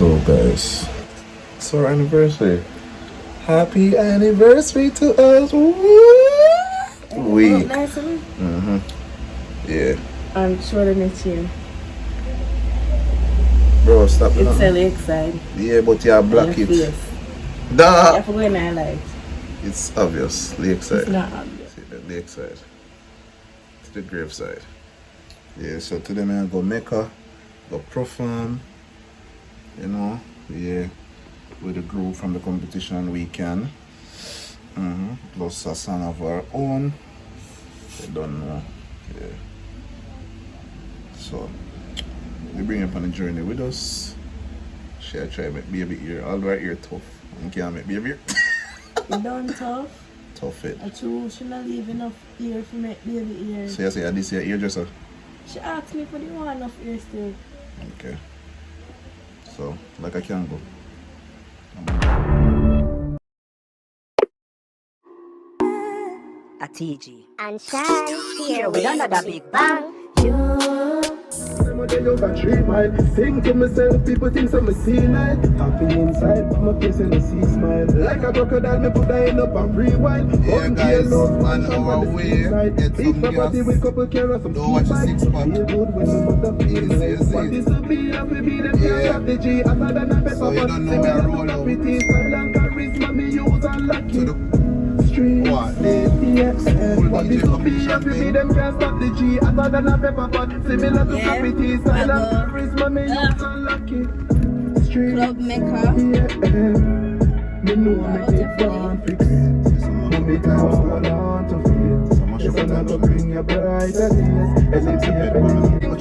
So guys, it's our anniversary. Happy anniversary to us. We. Yeah. I'm shorter than you. Bro, stop it. It's really exciting. Yeah, but you black it. You Duh. have to go in there like. It's obvious. Lakeside. It's not obvious. Lakeside. To the graveside. Yeah, so today I go Mecca, go perform. You know, yeah, with the group from the competition weekend. Plus a song of our own. They don't know. Yeah. So we bring you up on a journey with us. Shall I try make baby ear? All right ear tough. And can't make baby ear. You done tough? Tough it. I choose should not leave enough ear for make baby ear. So you say this your ear dresser? She asked me for the one enough ear still. Okay. So like I can go. A TG and Shine here with another big bang. Think to myself, people think I'm a senile. Happy inside, but my face and I see smile. Like a crocodile, me put that in up and rewind. Yeah guys, on our way, get some gas. Don't watch the 6 pack. Yeah. So you don't know where I roll out. To the what? What DJ competition thing? Them can't stop the G. Other than a pepper pot, similar to graffiti. Silent charisma, me use unlucky. Street Club Meca. Me know me take one fix. Me cause what I want to feel. Yes, I'm gonna bring you brighter days.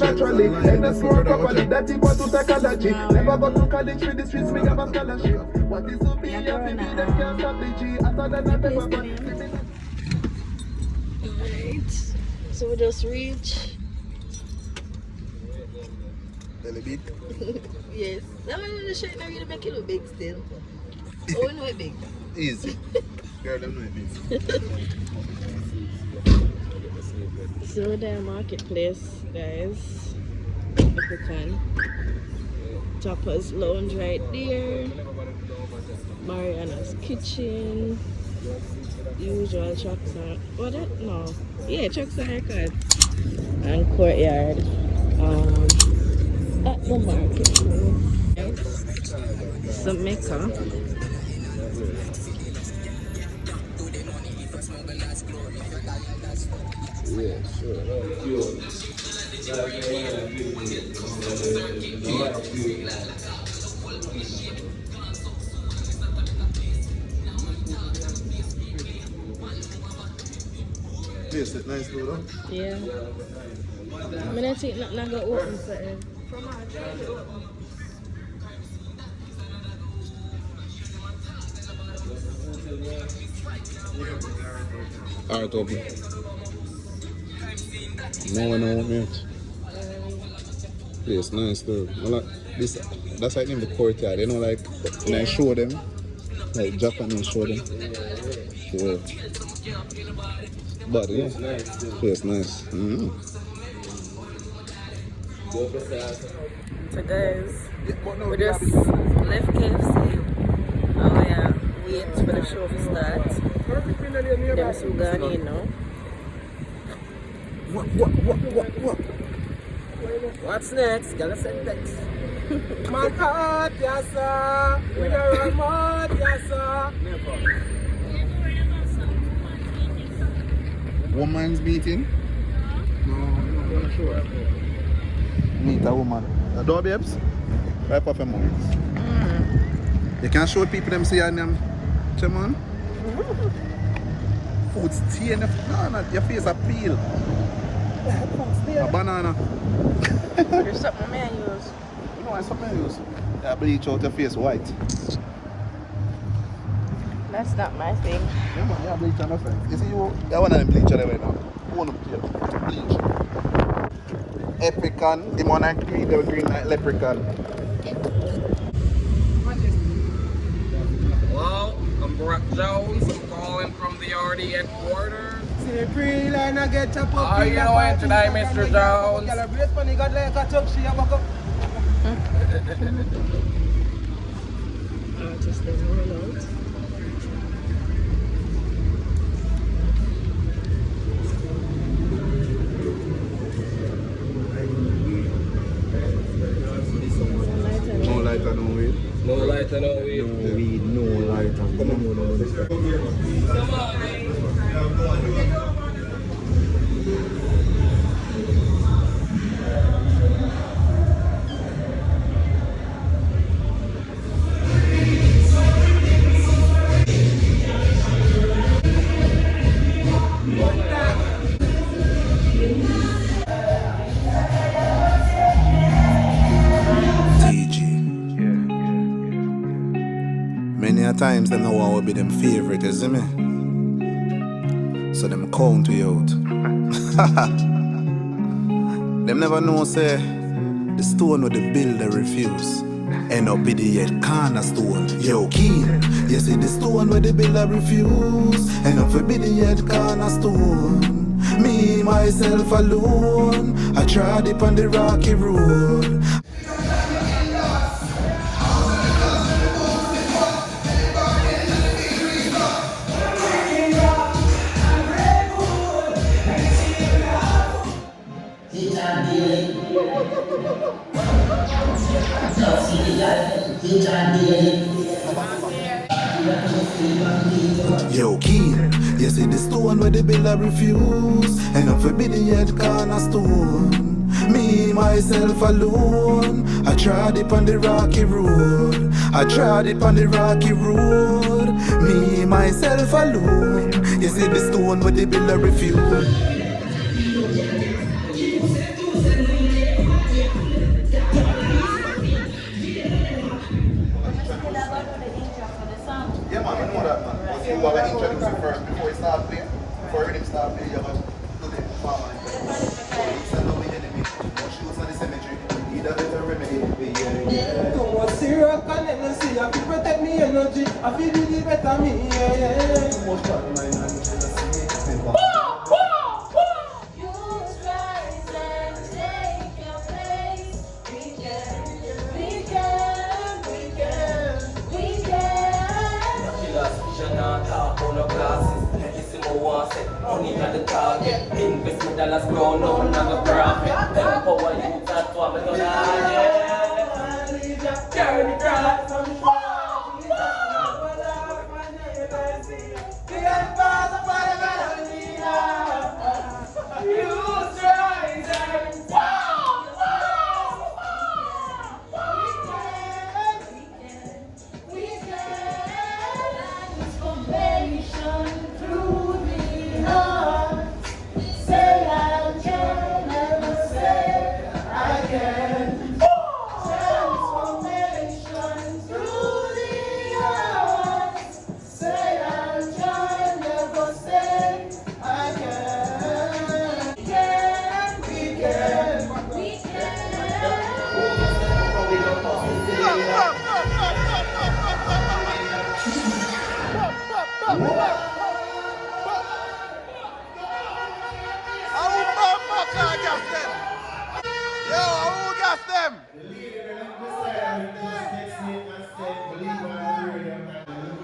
Naturally, and the score properly. That tip to psychology. Never go to college for the streets, me have a scholarship. What is up here? Them can't stop the G. Other than a pepper pot. Right. So we just reach. Belly big? Yes. That one in the shirt now you make it look big still. Oh, we know it big. Easy. Girl, them know it big. Courtyard Marketplace, guys. Epican Tapas lounge right there. Mariana's kitchen. Usual trucks are what it? No. Yeah, trucks are haircut. And Courtyard. At the marketplace. So Meca. Yeah, sure. Yes, it's nice though. Yeah. I don't think nothing got open for it. Alright, open. No one know me. Place nice though. I like this. That's like name the Courtyard. You know, like when I show them, like Japanese show them. Yeah. But yeah, place nice. So guys, we just left KFC. Oh yeah, wait for the show to start. Them so gone in now. What? What's next? Gotta send text. Man hot, yes sir. We don't run mad, yes sir. Woman's meeting? No, I'm not sure. Meet a woman. Door babes? Right off your mouth. You can show people them see your name. Chairman? Food stain. No, your face a peel. A banana. There's something I use. You know what's something I use? Yeah, bleach out your face white. That's not my thing. Yeah, man, yeah, bleach on your face. You see, you one of them bleach anyway now. One of them bleach. Epican, the one I green, they were green like leprechaun. Hello, I'm Brock Jones. I'm calling from the RD headquarters. How you doing today, Mr. Jones? artists them roll out. No lighter, no weed. No lighter, no weed. No weed, no lighter. Come on, many a times them know what will be them favorite, you see me? So them count we out. Them never know say the stone with the builder refuse end up with the yet cornerstone. Yo, Keen, you see the stone where the builder refuse end up with the yet cornerstone. Me, myself alone, I tried it on the rocky road. Yo, Keen, you see the stone where the builder refuse and up forbidden yet cornerstone. Me, myself alone, I tried it on the rocky road. I tried it on the rocky road. Me, myself alone, you see the stone where the builder refuse. Yeah, man, I know that, man. But you have to introduce it first before you start playing. Before you start playing, you have to do the performance. So you send out the enemy, no shoes on the cemetery. Either better remedy. Too much serious connect, see, I feel protect me energy. I feel really better me, yeah. Too much fun, my man, you see me. Money at the target, invest with dollars grown up and have a profit. Empower you, that's what I'm gonna carry the cross from the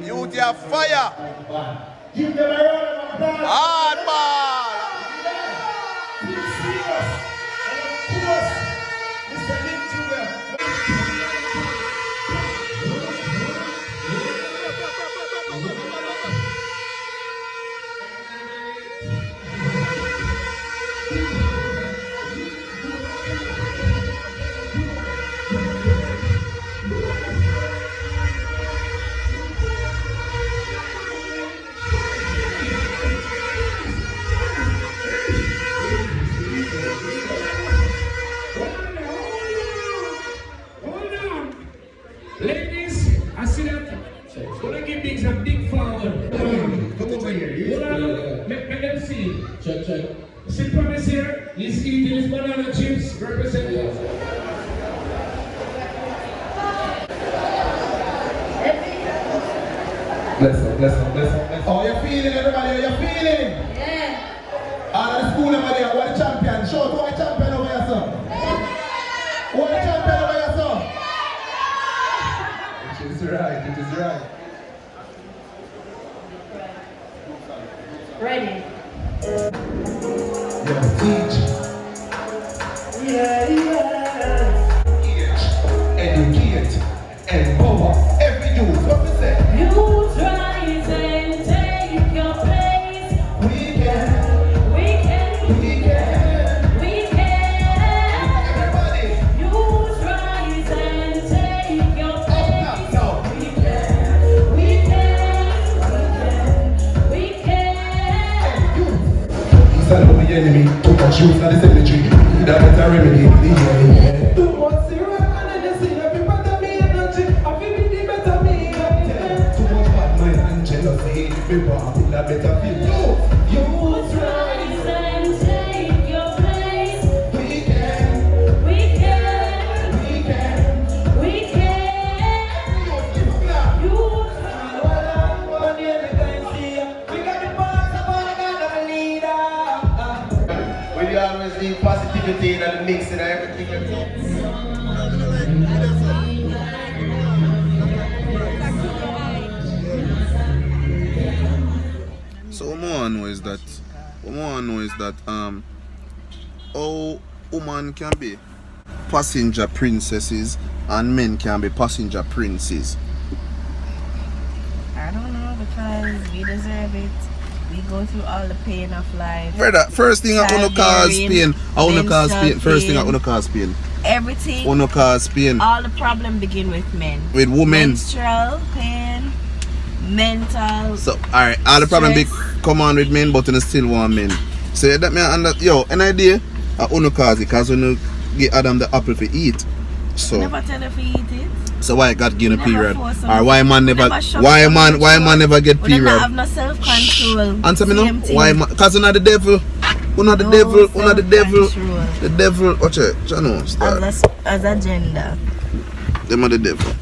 Youth, you fire! Give them a round of applause. Hard ball! And of course, Mr. Nick Jr. Ladies, I see that. Wanna give things a big forward. Come over here. Make them see. Check. See promise here. He's eating his banana chips. Represent. Bless him. How you feeling, everybody? How you feeling? Yeah. All of the school over there, what the champion? Show who the champion over here, sir. Who the champion over here, sir? is right, it is right. Ready? Yeah, teach. Yeah. Educate, empower every youth. What we say? Youth rise and take your place. We can. Everybody. Youth rise and take your place. No. We can. Stand up with the enemy, put a shoes in the cemetery. That's a remedy. Yeah. Too much syrup and then you see everybody me energy. I feel the better me. Too much bad mind and jealousy. People are in a better feel. Youth rise and take your place. We can. We can. Youth When you always need positivity in the mix and everything. So what I want to know is that how women can be passenger princesses and men can be passenger princes. I don't know, because we deserve it. We go through all the pain of life. Brother, first thing I want to cause pain. First thing I want to cause pain. Everything. Want to cause pain. All the problem begin with men. With women. Menstrual pain, mental. So alright, all the problem be come on with men, but you still want men. So that me under an idea. I want to cause it because when you get Adam the apple to eat. So Never tell her to eat it. so why God give a Never period? force Or why man never never get We don't period? have no self-control. Answer me now. Same thing. Why man? Because you're not the devil. You're not the No devil. You're not the devil. self-control. The devil. Watch it. You know, start. As a gender. Them are the devil.